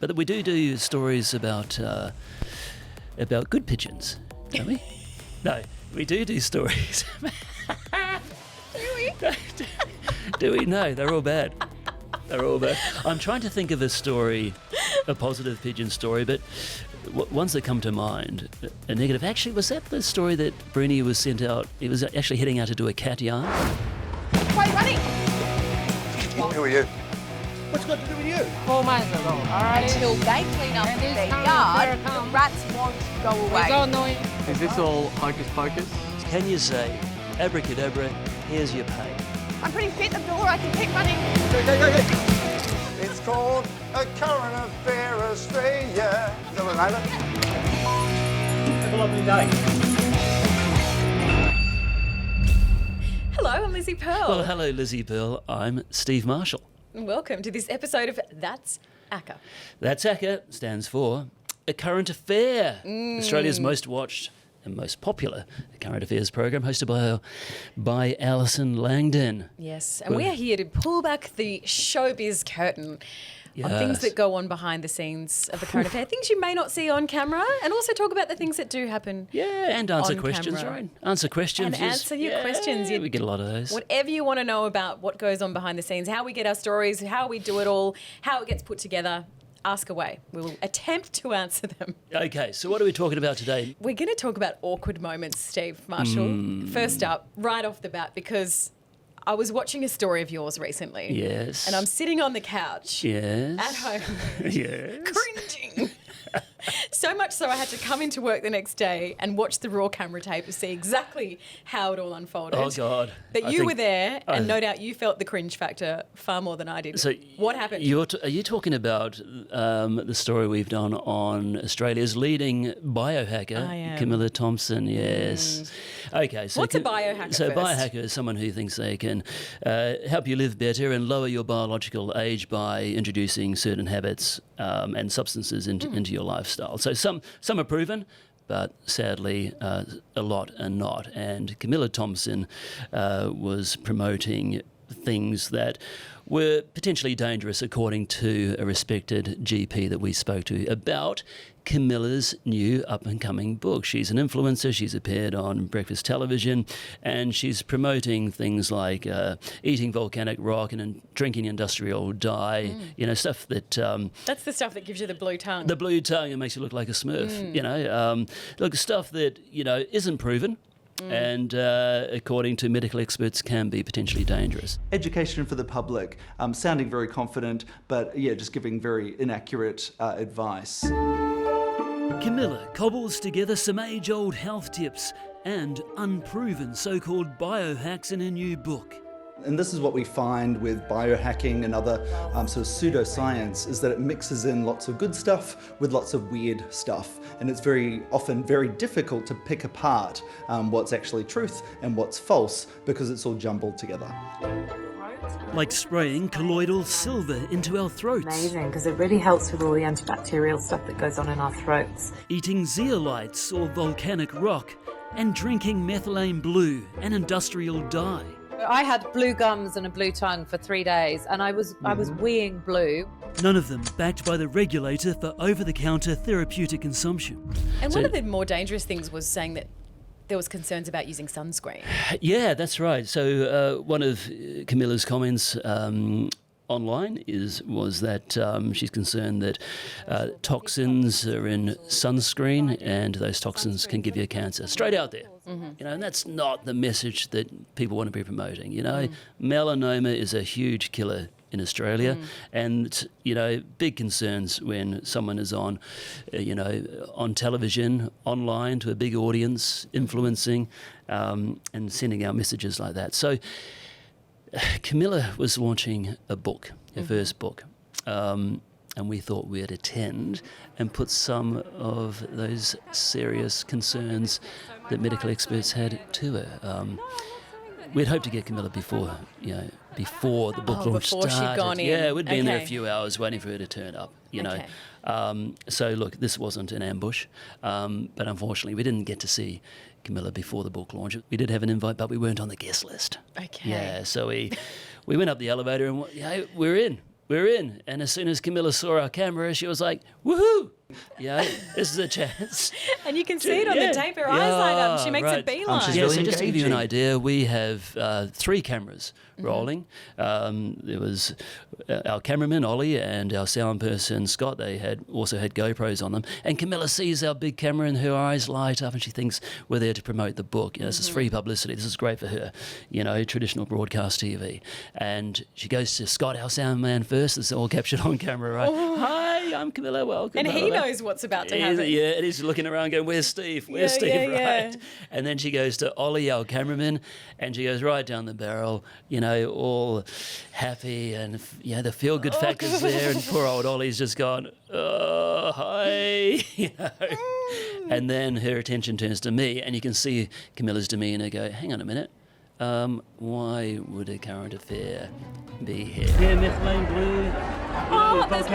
But we do stories about good pigeons, don't we? No, we do stories. Do we? Do we? No, they're all bad. They're all bad. I'm trying to think of a story, a positive pigeon story, but ones that come to mind, a negative. Actually, was that the story that Bruni was sent out? He was actually heading out to do a cat yarn. Why are you running? Who are you? What's got to do with you? 4 months ago, all right? Until they clean up And their this time yard, they're the come. rats won't go We away. don't know it. Is this all hocus pocus? Can you say, abracadabra, here's your pay? I'm pretty fit, Abdullah. I can keep running. It's called a current affair Australia. Is that what I know? Have a lovely day. Hello, I'm Lizzie Pearl. Well, hello, Lizzie Pearl. I'm Steve Marshall. Welcome to this episode of That's ACA. That's ACA, stands for A Current Affair, Australia's most watched and most popular current affairs program, hosted by Alison Langdon. Yes, and we are here to pull back the showbiz curtain on things that go on behind the scenes of the current affair, things you may not see on camera, and also talk about the things that do happen. Yeah, and answer on questions, camera. right? Answer questions. And answer your questions. We get a lot of those. Whatever you want to know about what goes on behind the scenes, how we get our stories, how we do it all, how it gets put together, ask away. We will attempt to answer them. Okay, so what are we talking about today? We're going to talk about awkward moments, Steve Marshall. First up, right off the bat, because I was watching a story of yours recently. Yes. And I'm sitting on the couch Yes. at home, Yes. cringing. So much so I had to come into work the next day and watch the raw camera tape to see exactly how it all unfolded. Oh, God. But I you think- were there, and no doubt you felt the cringe factor far more than I did. So what happened? Are you talking about the story we've done on Australia's leading biohacker, I am. Gia Thompson? Yes. Okay. So What's a biohacker So a first? biohacker is someone who thinks they can help you live better and lower your biological age by introducing certain habits and substances into your lifestyle. So some are proven, but sadly a lot are not. And Gia Thompson was promoting things that were potentially dangerous, according to a respected GP that we spoke to about Camilla's new up-and-coming book. She's an influencer, she's appeared on breakfast television, and she's promoting things like eating volcanic rock and drinking industrial dye, stuff that... That's the stuff that gives you the blue tongue. the blue tongue and makes you look like a Smurf, look, stuff that, isn't proven, and according to medical experts can be potentially dangerous. Education for the public, sounding very confident, but just giving very inaccurate advice. Camilla cobbles together some age-old health tips and unproven so-called biohacks in a new book. And this is what we find with biohacking and other sort of pseudoscience, is that it mixes in lots of good stuff with lots of weird stuff. And it's very often very difficult to pick apart what's actually truth and what's false, because it's all jumbled together. Like spraying colloidal silver into our throats. Amazing, because it really helps with all the antibacterial stuff that goes on in our throats. Eating zeolites or volcanic rock. And drinking methylene blue, an industrial dye. I had blue gums and a blue tongue for 3 days, and I was weeing blue. None of them backed by the regulator for over-the-counter therapeutic consumption. And So- one of the more dangerous things was saying that there was concerns about using sunscreen. Yeah, that's right. So one of Camilla's comments online was that she's concerned that toxins are in sunscreen and those toxins can give you cancer. Straight out there. And that's not the message that people want to be promoting. Melanoma is a huge killer in Australia, and big concerns when someone is on television, online to a big audience, influencing and sending out messages like that. So Camilla was launching a book, her first book, and we thought we'd attend and put some of those serious concerns that medical experts had to her. We'd hoped to get Camilla before the book launch before started. she'd gone in. Yeah, we'd been there a Okay. few hours waiting for her to turn up, Okay. So look, this wasn't an ambush, but unfortunately we didn't get to see Camilla before the book launch. We did have an invite, but we weren't on the guest list. Okay. Yeah, so we went up the elevator and we're in. we're in. And as soon as Camilla saw our camera, she was like, woohoo! Yeah, this is a chance. And you can see it on the tape. Her eyes light up. She makes a beeline. She's Yeah, really so just to give you an engaging. idea, we have 3 cameras rolling. There was our cameraman, Ollie, and our sound person, Scott. They also had GoPros on them. And Camilla sees our big camera and her eyes light up and she thinks we're there to promote the book. This is free publicity. This is great for her, traditional broadcast TV. And she goes to Scott, our sound man, first. It's all captured on camera, right? Hi, I'm Camilla. Welcome. And he knows what's about to happen. Yeah, and he's looking around going, where's Steve? Where's Steve? yeah. Right. And then she goes to Ollie, our cameraman, and she goes right down the barrel, all happy and, the feel-good factors there. And poor old Ollie's just gone, oh, hi. And then her attention turns to me and you can see Camilla's demeanour go, hang on a minute. Why would a current affair be here? Yeah, methylene blue. There's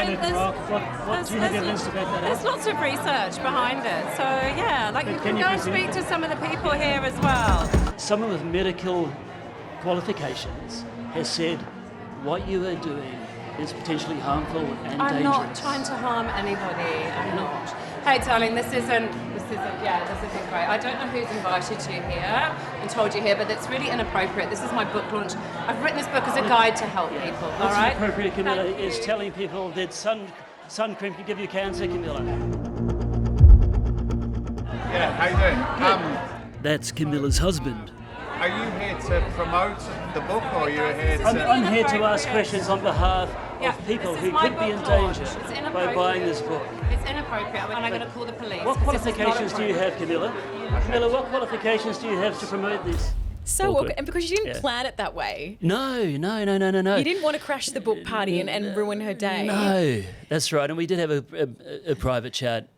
What do you have evidence to back that There's up? lots of research behind it. So, yeah, like you can you go and present speak to some of the people here as well. Someone with medical qualifications has said what you are doing is potentially harmful and I'm dangerous. not trying to harm anybody. I'm not. Hey, darling, this isn't great. I don't know who's invited you here and told you here, but it's really inappropriate. This is my book launch. I've written this book as a guide to help people, all What's right? appropriate, Camilla, Thank is you. telling people that sun cream can give you cancer, Camilla. Yeah, how you doing? That's Camilla's husband. Are you here to promote the book, or are you here to... I'm here to ask inappropriate. questions on behalf Yeah, of people this who is my could be in book launch. danger It's by inappropriate. buying this book. It's inappropriate, and I'm going to call the police. What 'cause this is not qualifications do you appropriate. have, Camilla? Camilla, what qualifications do you have to promote this? So Awkward. awkward. And because you didn't Yeah. plan it that way. No. You didn't want to crash the book party and ruin her day. No, that's right. And we did have a private chat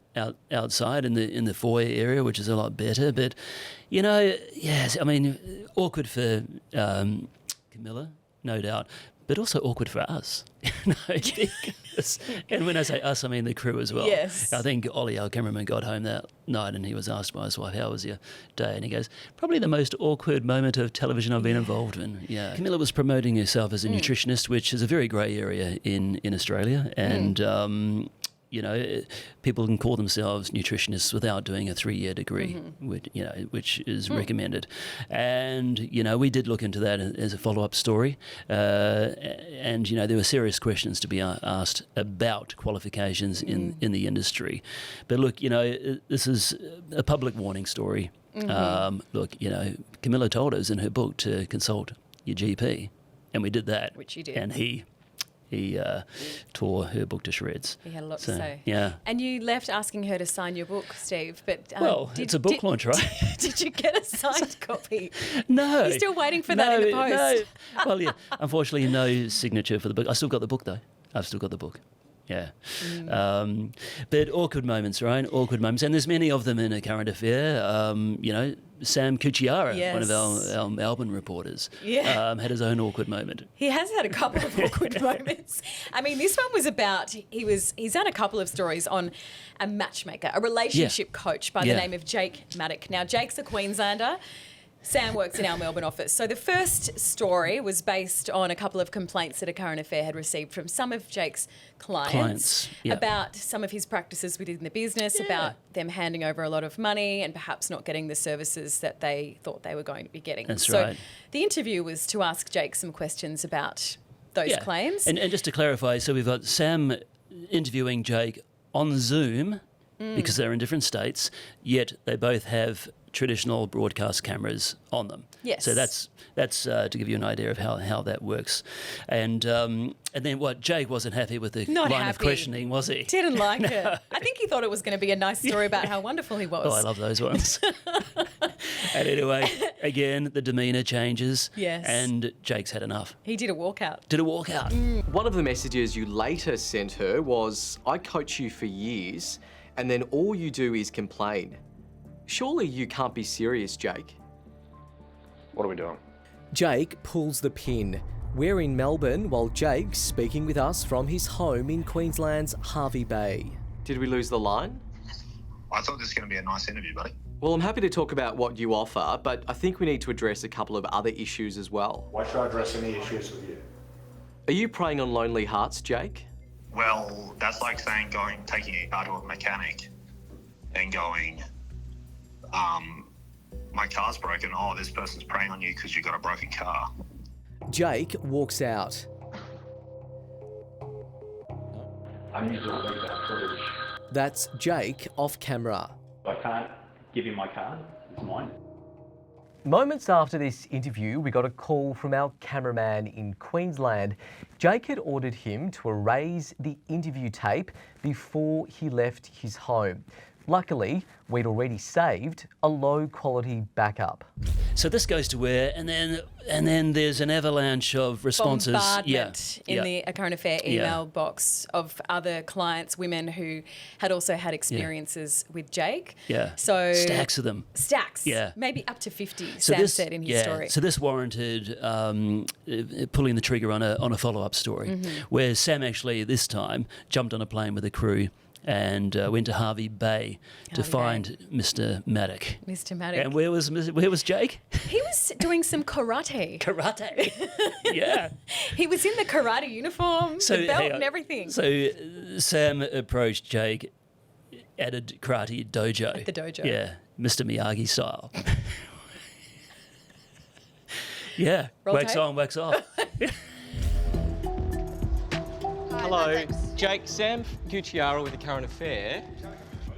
outside in the foyer area, which is a lot better. But, yes, I mean, awkward for Camilla, no doubt, but also awkward for us. And when I say us, I mean the crew as well. Yes. I think Ollie, our cameraman, got home that night and he was asked by his wife, how was your day? And he goes, probably the most awkward moment of television I've been involved in. Yeah. Camilla was promoting herself as a nutritionist, which is a very grey area in Australia. And, people can call themselves nutritionists without doing a 3-year degree, which is recommended. And, we did look into that as a follow-up story. And, there were serious questions to be asked about qualifications in the industry. But look, this is a public warning story. Look, Camilla told us in her book to consult your GP. And we did that. Which you did. And he tore her book to shreds. He had a lot to say. Yeah. And you left asking her to sign your book, Steve. But It's a book launch, right? Did you get a signed copy? No. You're still waiting for that in the post. No. Well, yeah. Unfortunately, no signature for the book. I still got the book, though. I've still got the book. Yeah. But awkward moments, right? Awkward moments. And there's many of them in A Current Affair. Sam Cucchiara, one of our Melbourne reporters, had his own awkward moment. He has had a couple of awkward moments. I mean, this one was about, he's done a couple of stories on a matchmaker, a relationship coach by the name of Jake Maddock. Now, Jake's a Queenslander. Sam works in our Melbourne office. So the first story was based on a couple of complaints that A Current Affair had received from some of Jake's clients about some of his practices within the business, about them handing over a lot of money and perhaps not getting the services that they thought they were going to be getting. That's right. The interview was to ask Jake some questions about those claims. And just to clarify, so we've got Sam interviewing Jake on Zoom because they're in different states, yet they both have traditional broadcast cameras on them. Yes. So that's to give you an idea of how that works. And then what, Jake wasn't happy with the line of questioning, was he? Didn't like it. I think he thought it was going to be a nice story about how wonderful he was. Oh, I love those ones. And anyway, again, the demeanour changes. Yes. And Jake's had enough. He did a walkout. One of the messages you later sent her was, I coach you for years, and then all you do is complain. Surely you can't be serious, Jake. What are we doing? Jake pulls the pin. We're in Melbourne while Jake's speaking with us from his home in Queensland's Hervey Bay. Did we lose the line? I thought this was going to be a nice interview, buddy. Well, I'm happy to talk about what you offer, but I think we need to address a couple of other issues as well. Why should I address any issues with you? Are you preying on lonely hearts, Jake? Well, that's like saying taking a car to a mechanic and going, my car's broken. Oh, this person's preying on you because you got a broken car. Jake walks out. I need to leave that footage. That's Jake off camera. I can't give you my card. It's mine. Moments after this interview, we got a call from our cameraman in Queensland. Jake had ordered him to erase the interview tape before he left his home. Luckily, we'd already saved a low-quality backup. So this goes to where, and then there's an avalanche of responses. Bombardment in the A Current Affair email box of other clients, women who had also had experiences with Jake. Yeah. So stacks of them. Stacks. Yeah. Maybe up to 50. So Sam said in his story. So this warranted pulling the trigger on a follow-up story, where Sam actually this time jumped on a plane with the crew and went to Harvey Bay to find Mr. Maddock. Mr. Maddock. And where was Jake? He was doing some karate. Karate. Yeah. He was in the karate uniform, the belt and everything. So Sam approached Jake at a karate dojo. At the dojo. Yeah, Mr. Miyagi style. Yeah, Roll wax tape. on, wax off. Hello, Jake, Sam Gucciaro with The Current Affair.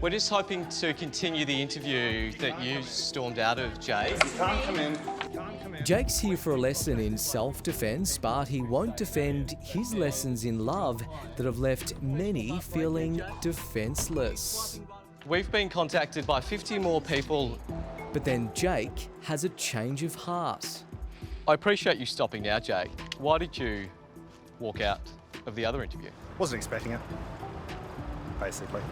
We're just hoping to continue the interview that you stormed out of, Jake. You can't come in. Jake's here for a lesson in self-defense, but he won't defend his lessons in love that have left many feeling defenceless. We've been contacted by 50 more people. But then Jake has a change of heart. I appreciate you stopping now, Jake. Why did you walk out of the other interview? Wasn't expecting it, basically.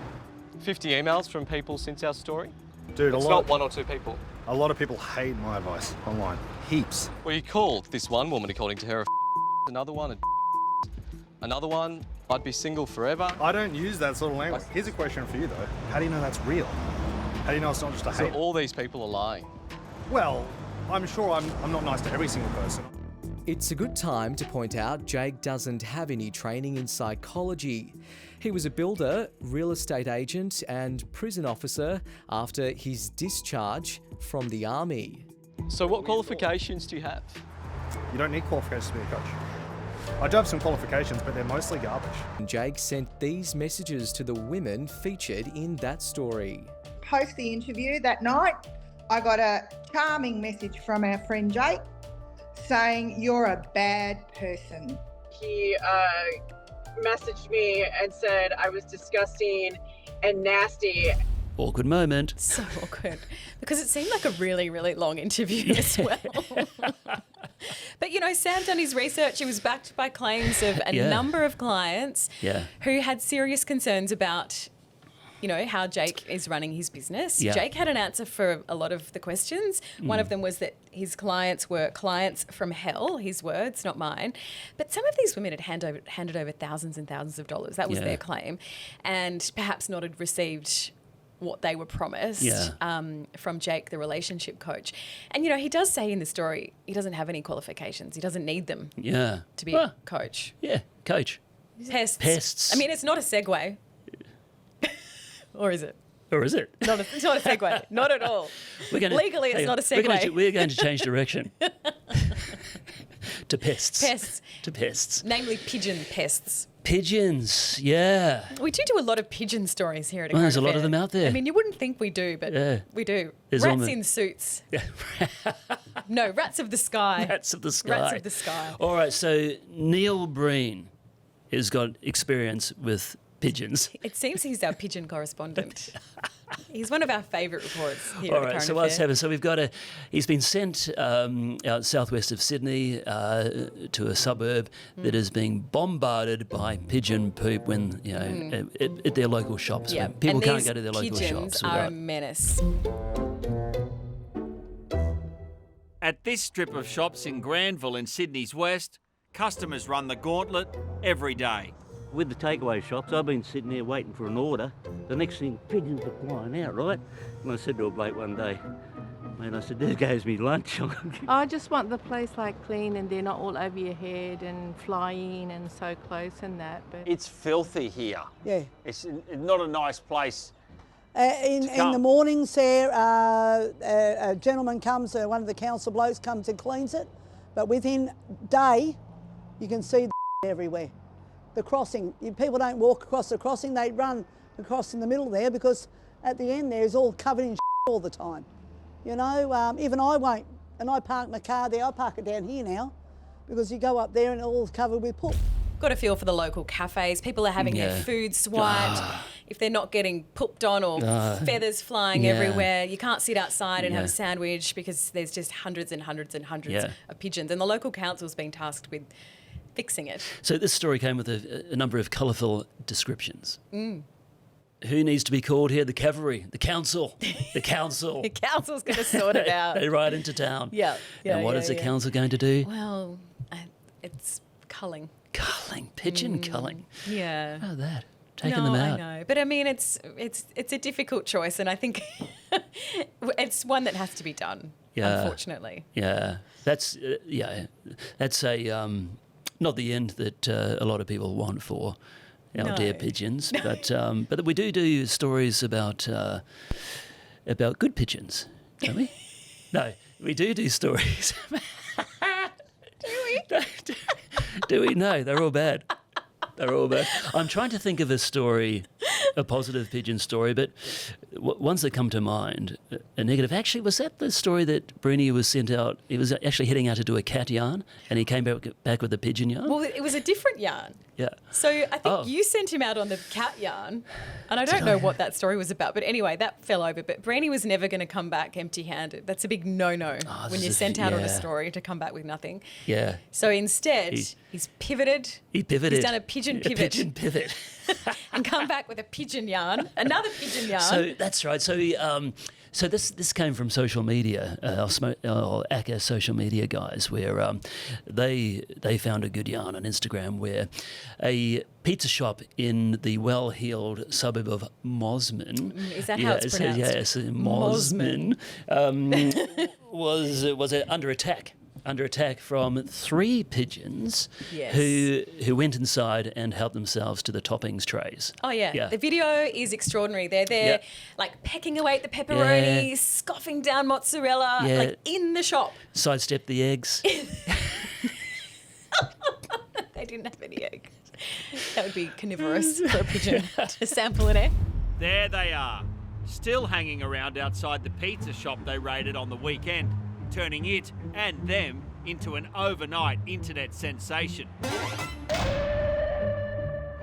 50 emails from people since our story? Dude, it's not one or two people. A lot of people hate my advice online. Heaps. Well, you called this one woman, according to her, another one, another one, I'd be single forever. I don't use that sort of language. Here's a question for you, though. How do you know that's real? How do you know it's not just a hate? So all these people are lying? Well, I'm sure I'm not nice to every single person. It's a good time to point out Jake doesn't have any training in psychology. He was a builder, real estate agent and prison officer after his discharge from the army. So what qualifications do you have? You don't need qualifications to be a coach. I do have some qualifications, but they're mostly garbage. Jake sent these messages to the women featured in that story. Post the interview that night, I got a charming message from our friend Jake saying, "You're a bad person." He messaged me and said I was disgusting and nasty. Awkward moment. So awkward. Because it seemed like a really, really long interview as well. But, you know, Sam done his research. He was backed by claims of a number of clients who had serious concerns about, you know, how Jake is running his business. Yeah. Jake had an answer for a lot of the questions. One of them was that his clients were clients from hell, his words, not mine. But some of these women had handed over thousands and thousands of dollars. That was their claim. And perhaps not had received what they were promised from Jake, the relationship coach. And, you know, he does say in the story he doesn't have any qualifications. He doesn't need them to be a coach. Yeah, coach. Pests. I mean, it's not a segue. Or is it? Or is it? It's not a segue. Not at all. Legally, it's not a segue. We're going to change direction. To pests. Pests. To pests. Namely pigeon pests. Pigeons, yeah. We do a lot of pigeon stories here at Well, there's a lot of them out there. I mean, you wouldn't think we do, but we do. There's rats in suits. No, rats of the sky. Rats of the sky. Rats of the sky. All right, so Neil Breen has got experience with pigeons. It seems he's our pigeon correspondent. He's one of our favourite reports here at the Current so Affair. what's happened? So we've got he's been sent out southwest of Sydney to a suburb that is being bombarded by pigeon poop when, you know, at their local shops. Yeah. When people and can't go to their local pigeons shops. are a menace. At this strip of shops in Granville in Sydney's west, customers run the gauntlet every day. With the takeaway shops, I've been sitting there waiting for an order. The next thing, pigeons are flying out, right? And I said to a bloke one day, And I said, there goes me lunch. I just want the place like clean and they're not all over your head and flying and so close and that. But It's filthy here. Yeah. It's not a nice place. In the mornings there, a gentleman comes, one of the council blokes comes and cleans it, but within day, you can see the everywhere. The crossing, people don't walk across the crossing, they run across in the middle there because at the end there is all covered in all the time. You know, even I won't, and I park my car there, I park it down here now, because you go up there and it's all covered with poop. Got a feel for the local cafes. People are having their food swiped. If they're not getting pooped on or feathers flying everywhere, you can't sit outside and have a sandwich because there's just hundreds and hundreds and hundreds of pigeons. And the local council's been tasked with fixing it. So this story came with a number of colourful descriptions. Mm. Who needs to be called here? The cavalry, the council, the council. The council's going to sort it out. They ride into town. Yeah. And what is the council going to do? Well, it's culling. Culling, pigeon culling. Yeah. How that? Taking them out. I know. But I mean, it's a difficult choice, and I think it's one that has to be done. Yeah. Unfortunately. Yeah. That's a not the end that a lot of people want for our dear pigeons, but we do stories about good pigeons, don't we? No, we do stories. Do we? Do we? No, they're all bad. They're all bad. I'm trying to think of a story, a positive pigeon story, but ones that come to mind, a negative. Actually, was that the story that Bruni was sent out? He was actually heading out to do a cat yarn, and he came back with a pigeon yarn? Well, it was a different yarn. Yeah. So I think you sent him out on the cat yarn, and I don't know what that story was about. But anyway, that fell over. But Brainy was never going to come back empty-handed. That's a big no-no when you're sent out on a story to come back with nothing. Yeah. So instead, he's pivoted. He pivoted. He's done a pigeon pivot. A pigeon pivot. And come back with a pigeon yarn, another pigeon yarn. So that's right. So this came from social media, our ACA social media guys, where they found a good yarn on Instagram where a pizza shop in the well-heeled suburb of Mosman. Is that how it's pronounced? Yes, Mosman was under attack. Under attack from 3 pigeons who went inside and helped themselves to the toppings trays. Oh, yeah. The video is extraordinary. They're there, like, pecking away at the pepperoni, scoffing down mozzarella, like, in the shop. Sidestep the eggs. They didn't have any eggs. That would be carnivorous for a pigeon to sample an egg. There they are, still hanging around outside the pizza shop they raided on the weekend, turning it and them into an overnight internet sensation.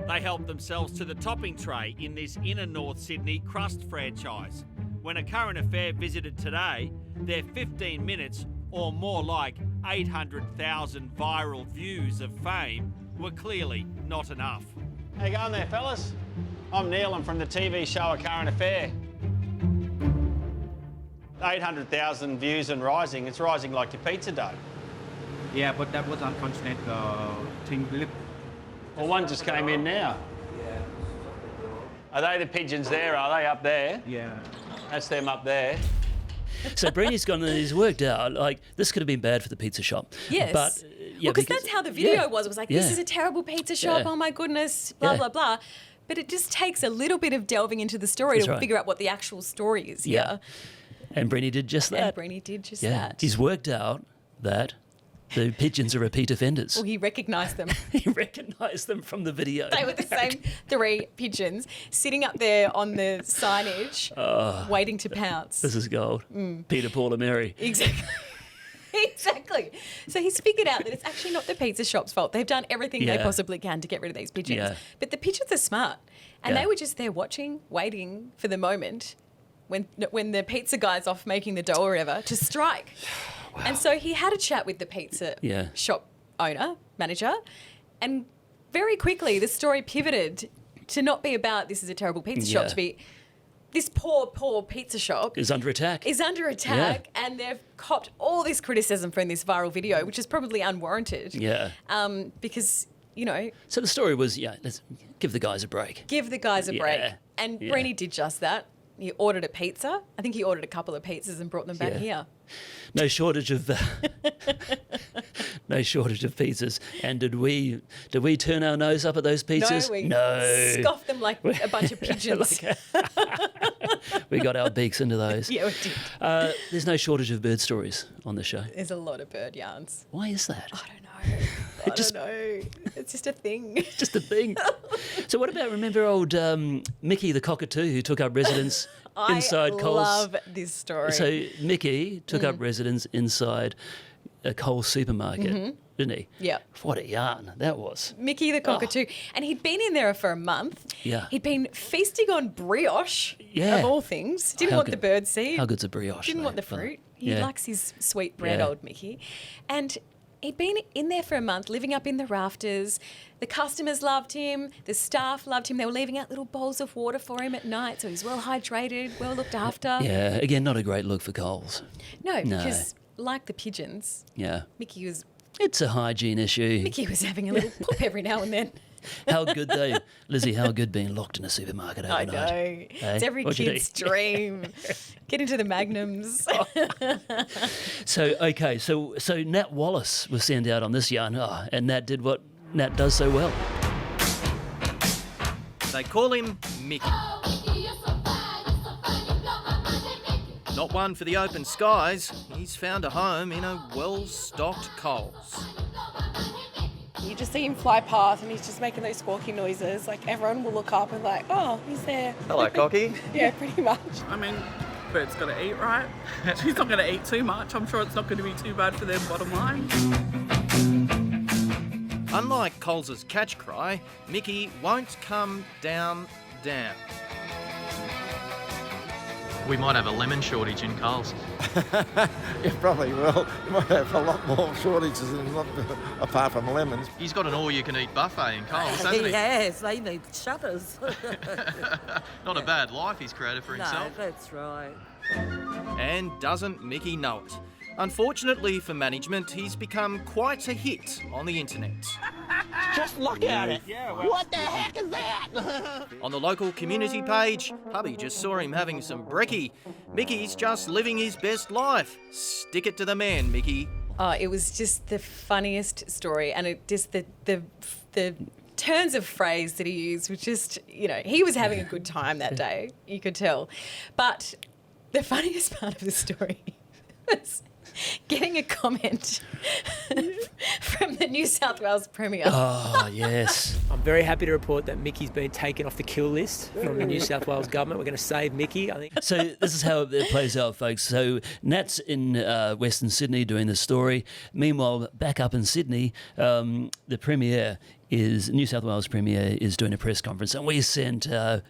They helped themselves to the topping tray in this inner North Sydney crust franchise. When A Current Affair visited today, their 15 minutes, or more like 800,000 viral views of fame, were clearly not enough. How you going there, fellas? I'm Neil, I'm from the TV show A Current Affair. 800,000 views and rising. It's rising like your pizza dough. Yeah, but that was unfortunate thing. Well, one just came in now. Yeah. Are they the pigeons there? Are they up there? Yeah. That's them up there. So Breeny's gone and he's worked out, like, this could have been bad for the pizza shop. Yes. But, because that's how the video was. It was like, this is a terrible pizza shop. Yeah. Oh, my goodness, blah, blah, blah. But it just takes a little bit of delving into the story to figure out what the actual story is here. And Breeny did just that. And Breeny did just that. He's worked out that the pigeons are repeat offenders. Well, he recognised them. He recognised them from the video. They were the same 3 pigeons sitting up there on the signage, waiting to pounce. This is gold. Peter, Paul and Mary. Exactly. Exactly. So he's figured out that it's actually not the pizza shop's fault. They've done everything they possibly can to get rid of these pigeons. Yeah. But the pigeons are smart. And they were just there watching, waiting for the moment when the pizza guy's off making the dough or whatever to strike. Wow. And so he had a chat with the pizza shop owner, manager, and very quickly the story pivoted to not be about this is a terrible pizza shop, to be this poor pizza shop is under attack. And they've copped all this criticism from this viral video, which is probably unwarranted. Yeah. Because, you know... So the story was, let's give the guys a break. Give the guys a break. And Breeny did just that. he ordered a pizza. I think he ordered a couple of pizzas and brought them back here. No shortage of no shortage of pizzas. And did we turn our nose up at those pizzas? No, we scoffed them like a bunch of pigeons. We got our beaks into those. Yeah, we did. There's no shortage of bird stories on the show. There's a lot of bird yarns. Why is that? I don't know. I don't know. It's just a thing. Just a thing. So what about, remember old Mickey the cockatoo who took up residence inside Coles? I love this story. So Mickey took up residence inside a Coles supermarket, didn't he? Yeah. What a yarn that was. Mickey the cockatoo. And he'd been in there for a month. Yeah. He'd been feasting on brioche, of all things. Didn't want the bird seed. How good's a brioche? Didn't though? want the fruit. He likes his sweet bread, Yeah. old Mickey. And he'd been in there for a month, living up in the rafters. The customers loved him. The staff loved him. They were leaving out little bowls of water for him at night, so he's well hydrated, well looked after. Yeah, again, not a great look for Coles. No, because like the pigeons, Yeah. Mickey was It's a hygiene issue. having a little poop every now and then. How good though, Lizzie, how good being locked in a supermarket overnight. I know. It's every What'd you kid's do? dream. Get into the Magnums. So Nat Wallace was sent out on this yarn, and Nat did what Nat does so well. They call him Mickey. Not one for the open skies, he's found a home in a well-stocked Coles. You just see him fly past and he's just making those squawky noises. Like, everyone will look up and like, oh, he's there. Hello, Cocky. Yeah, pretty much. I mean, bird's got to eat, right? She's not going to eat too much. I'm sure it's not going to be too bad for their bottom line. Unlike Coles's catch cry, Mickey won't come down. We might have a lemon shortage in Coles. You probably will. You might have a lot more shortages apart from lemons. He's got an all-you-can-eat buffet in Coles, hasn't he? Yes, they need shutters. Not a bad life he's created for himself. No, that's right. And doesn't Mickey know it? Unfortunately for management, he's become quite a hit on the internet. Just look at it. What the heck is that? On the local community page, hubby just saw him having some brekkie. Mickey's just living his best life. Stick it to the man, Mickey. Oh, it was just the funniest story, and it just the turns of phrase that he used was just, he was having a good time that day. You could tell. But the funniest part of the story was getting a comment from the New South Wales Premier. Oh, yes. I'm very happy to report that Mickey's been taken off the kill list from the New South Wales government. We're going to save Mickey, I think. So this is how it plays out, folks. So Nat's in Western Sydney doing the story. Meanwhile, back up in Sydney, the New South Wales Premier is doing a press conference, and we sent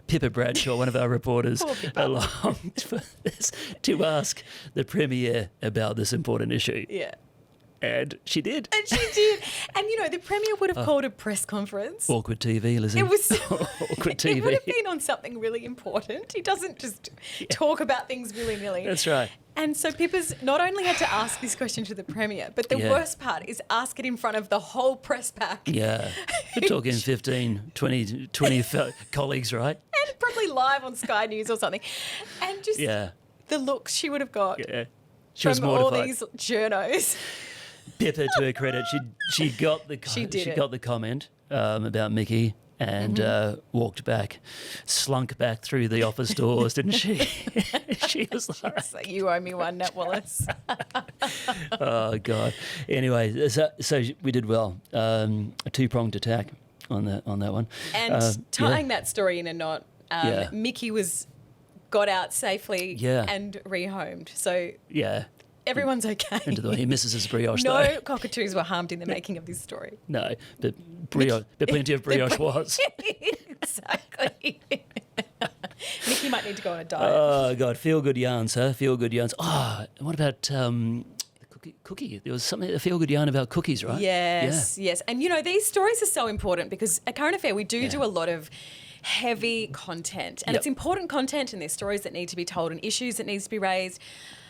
Pippa Bradshaw, one of our reporters, along for this to ask the Premier about this important issue. Yeah. And she did. And the Premier would have called a press conference. Awkward TV, Lizzie. It was awkward TV. It would have been on something really important. He doesn't just talk about things willy-nilly. That's right. And so Pippa's not only had to ask this question to the Premier, but the worst part is ask it in front of the whole press pack. Yeah. We're talking 15, 20 colleagues, right? And probably live on Sky News or something. And just the looks she would have got She was from mortified. all these journos. Pippa, to her credit, she got the comment about Mickey and walked back, slunk back through the office doors, didn't she? She was like, "You owe me one, Nat Wallace." Oh God. Anyway, so we did well. A two-pronged attack on that one. And tying that story in a knot, Mickey got out safely and rehomed. So everyone's okay. He misses his brioche. No though. cockatoos were harmed in the making of this story. No, but plenty of brioche was. Exactly. Mickey might need to go on a diet. Oh God, feel good yarns, huh? Feel good yarns. Oh, what about the cookie? There was something, a feel good yarn about cookies, right? Yes. And these stories are so important because at Current Affair we do a lot of heavy content, and it's important content, and there's stories that need to be told and issues that needs to be raised,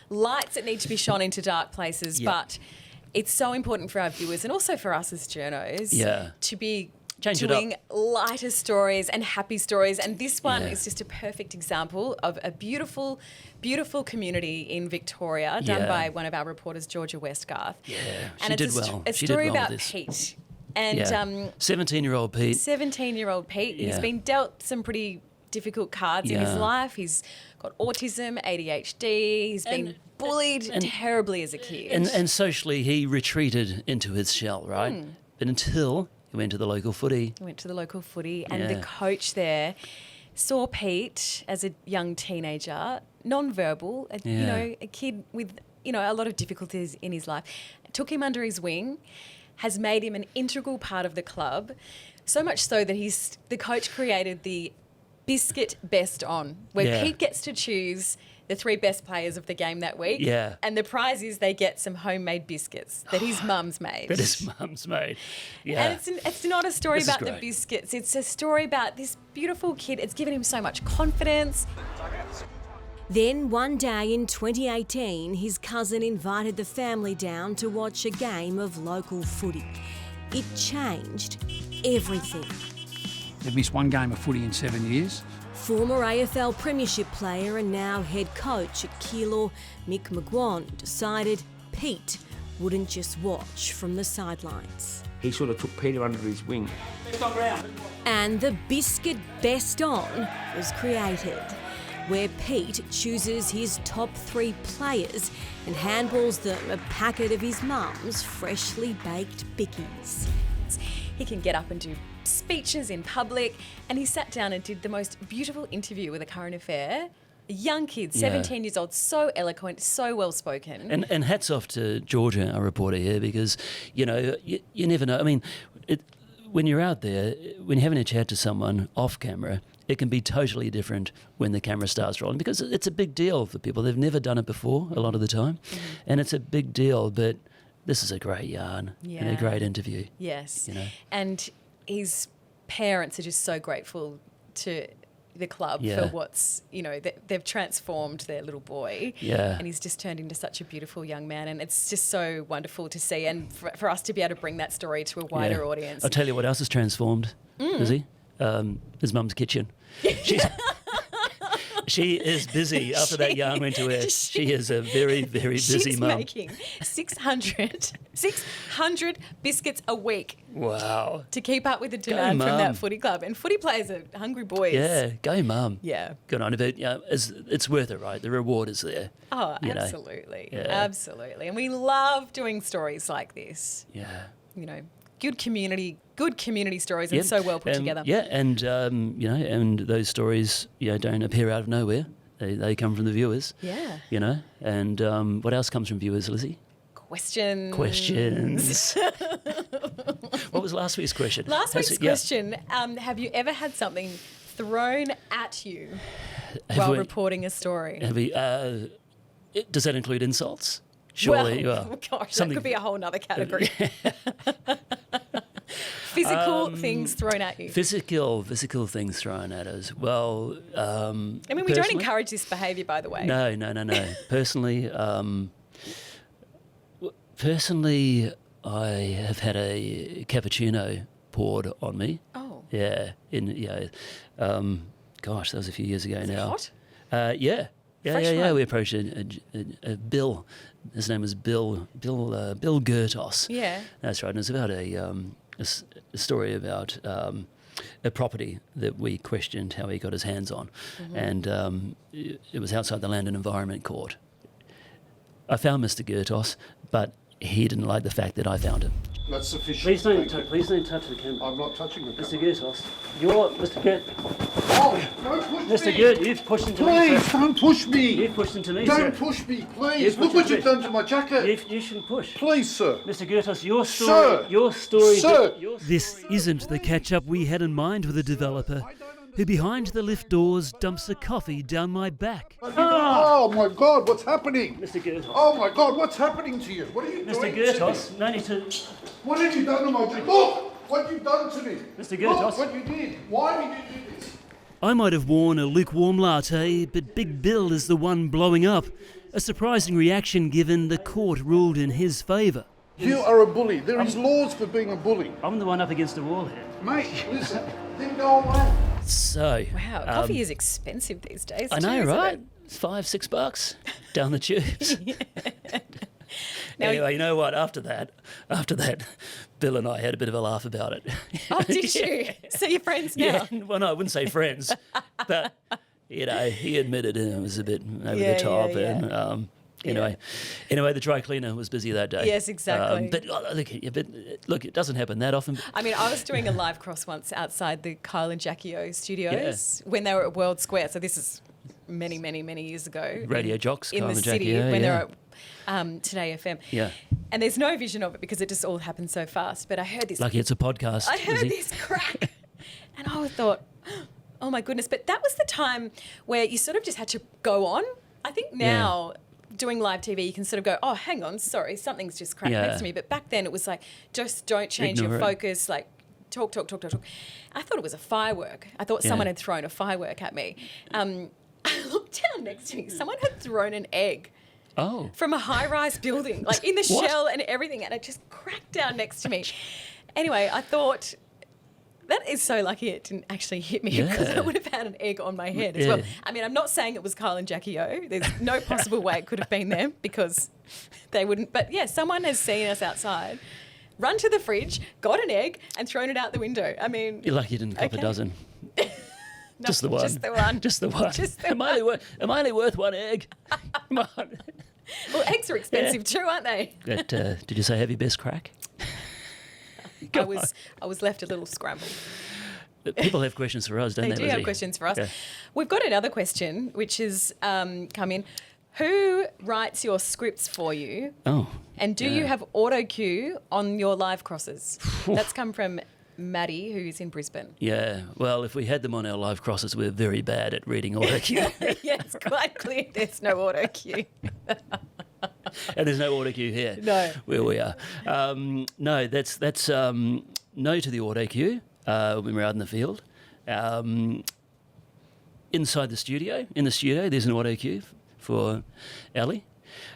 lights that need to be shone into dark places, but it's so important for our viewers and also for us as journos to be Change it doing up. lighter stories and happy stories. And this one is just a perfect example of a beautiful, beautiful community in Victoria done by one of our reporters, Georgia Westgarth. Yeah, and she it's did well. a She story did well about with this. Pete. And 17-year-old Pete. 17-year-old Pete. He's been dealt some pretty difficult cards in his life. He's got autism, ADHD. He's been bullied terribly as a kid. And socially, he retreated into his shell, right? But until he went to the local footy. He went to the local footy, and the coach there saw Pete as a young teenager, non-verbal, you know, a kid with, you know, a lot of difficulties in his life, took him under his wing, has made him an integral part of the club, so much so that the coach created the biscuit best on, where Pete gets to choose the 3 best players of the game that week. Yeah. And the prize is they get some homemade biscuits that his mum's made. That his mum's made. Yeah. And it's not a story This is about the great. biscuits. It's a story about this beautiful kid. It's given him so much confidence. Then one day in 2018, his cousin invited the family down to watch a game of local footy. It changed everything. They've missed one game of footy in 7 years. Former AFL Premiership player and now head coach at Keilor, Mick McGuan, decided Pete wouldn't just watch from the sidelines. He sort of took Peter under his wing. And the Biscuit Best On was created, where Pete chooses his top 3 players and handballs them a packet of his mum's freshly baked bickies. He can get up and do speeches in public, and he sat down and did the most beautiful interview with a current affair. A young kid, 17 years old, so eloquent, so well spoken. And hats off to Georgia, our reporter here, because, you know, you never know. I mean, when you're out there, when you're having a chat to someone off camera, it can be totally different when the camera starts rolling, because it's a big deal for people. They've never done it before a lot of the time, and it's a big deal, but this is a great yarn and a great interview. Yes. You know? And his parents are just so grateful to the club for what's, you know, they've transformed their little boy. Yeah. And he's just turned into such a beautiful young man. And it's just so wonderful to see, and for us to be able to bring that story to a wider audience. I'll tell you what else has transformed, Lizzie. His mum's kitchen. She is busy after that yarn went to air. She is a very, very busy mum. She's making 600 biscuits a week. Wow. To keep up with the demand from that footy club. And footy players are hungry boys. Yeah, go mum. Yeah. Good on you. But it's worth it, right? The reward is there. Oh, you know. absolutely. Yeah. Absolutely. And we love doing stories like this. Yeah. You know, good community stories and so well put together. Yeah, and you know, and those stories, don't appear out of nowhere. They come from the viewers. Yeah. You know, and what else comes from viewers, Lizzie? Questions. What was last week's question? Last week's question, have you ever had something thrown at you while reporting a story? Does that include insults? Surely. Well, gosh, that could be a whole nother category. Physical things thrown at you. Physical things thrown at us. Well, I mean, we don't encourage this behaviour, by the way. No. Personally, I have had a cappuccino poured on me. Oh. Yeah. Gosh, that was a few years ago now. Hot? Yeah. Yeah. We approached a Bill. His name was Bill Gertos. Yeah. That's right. And it's about a story about a property that we questioned how he got his hands on. Mm-hmm. And it was outside the Land and Environment Court. I found Mr. Gertos, but he didn't like the fact that I found him. That's sufficient. Please don't touch the camera. I'm not touching the camera. Mr. Gertos, you're Mr. Gert. Oh, don't push me. Mr. Gert, you've pushed into me. Please, don't push me. You've pushed into me, Don't sir. push me, please. Look what you've done to my jacket. You shouldn't push. Please, sir. Mr. Gertos, your story. Sir. This isn't the catch-up we had in mind with the developer, who behind the lift doors dumps a coffee down my back. Oh my God, what's happening? Mr. Gertos. Oh my God, what's happening to you? What are you doing? Mr. Gertos, no need to... What have you done to my jacket? Look what you've done to me. Mr. Gertos. Look what you did. Why did you do this? I might have worn a lukewarm latte, but Big Bill is the one blowing up. A surprising reaction given the court ruled in his favour. You are a bully. There is laws for being a bully. I'm the one up against the wall here. Mate, listen, didn't go away. So, Wow, coffee is expensive these days. I too, know, isn't right? it? $5-6 down the tubes. Now, anyway, you know what? After that, Bill and I had a bit of a laugh about it. Oh, did you? So you're friends now? Yeah. Well, no, I wouldn't say friends, but he admitted it was a bit over the top, and anyway, the dry cleaner was busy that day. Yes, exactly. But look, it doesn't happen that often. I mean, I was doing a live cross once outside the Kyle and Jackie O studios when they were at World Square. So this is many, many, many years ago. Radio jocks, in Kyle the and city Jackie O, when they were at Today FM. Yeah. And there's no vision of it because it just all happened so fast. But I heard this. Lucky it's a podcast. I heard this crack, and I thought, oh my goodness. But that was the time where you sort of just had to go on. I think now. Yeah. Doing live TV, you can sort of go, oh, hang on, sorry, something's just cracked next to me. But back then it was like, just don't change your focus, like talk. I thought it was a firework. I thought someone had thrown a firework at me. I looked down next to me. Someone had thrown an egg from a high-rise building, like in the shell and everything, and it just cracked down next to me. Anyway, I thought... That is so lucky it didn't actually hit me because I would have had an egg on my head as well. I mean, I'm not saying it was Kyle and Jackie O. There's no possible way it could have been them because they wouldn't. But yeah, someone has seen us outside, run to the fridge, got an egg and thrown it out the window. I mean... You're lucky you didn't cop a dozen. No, just the one. Just the one. Just the one. Am I only worth one egg? Come on. Well, eggs are expensive too, aren't they? But, did you say have your best crack? I was left a little scrambled. People have questions for us, don't they? They do have questions for us. Yeah. We've got another question, which has come in. Who writes your scripts for you? Oh. And do you have auto cue on your live crosses? That's come from Maddie, who's in Brisbane. Yeah. Well, if we had them on our live crosses, we're very bad at reading auto cue. Yeah, it's quite clear there's no auto cue. And there's no auto cue here. No. Where we are. No, that's no to the auto cue when we're out in the field. Inside the studio, there's an auto cue for Ellie.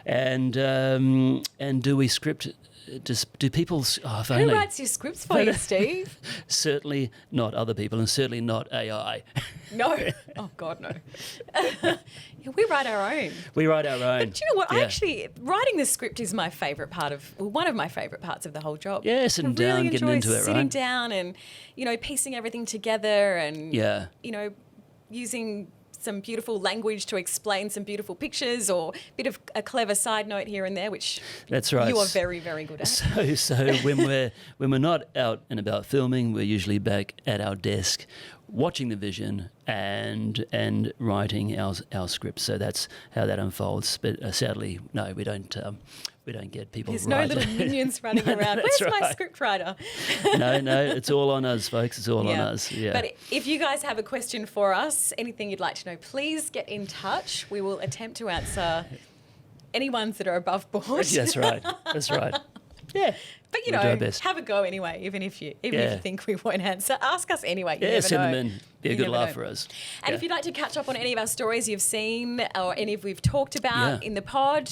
And do we script? Do people? Who writes your scripts for you, Steve? Certainly not other people, and certainly not AI. No. Oh God, no. We write our own. We write our own. But do you know what? Actually, writing the script is my favourite part of, one of my favourite parts of the whole job. Yeah, sitting down, getting into it, right? Sitting down and, piecing everything together and, using some beautiful language to explain some beautiful pictures or a bit of a clever side note here and there, which that's right. You are very, very good at. So when we're not out and about filming, we're usually back at our desk watching the vision and writing our scripts. So that's how that unfolds. But sadly, no, we don't get people. There's no little minions running around. Where's my script writer? No, it's all on us, folks. It's all on us. Yeah. But if you guys have a question for us, anything you'd like to know, please get in touch. We will attempt to answer any ones that are above board. That's right. That's right. Yeah. But we'll have a go anyway, even if you think we won't answer. Ask us anyway. Send them in. Be a good laugh for us. And if you'd like to catch up on any of our stories you've seen or any of we've talked about in the pod,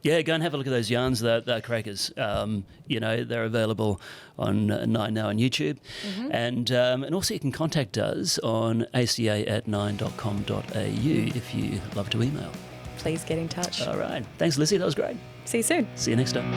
yeah, go and have a look at those yarns. They're crackers. They're available on 9 Now on YouTube. Mm-hmm. And also you can contact us on aca@9.com.au if you love to email. Please get in touch. All right. Thanks, Lizzie. That was great. See you soon. See you next time.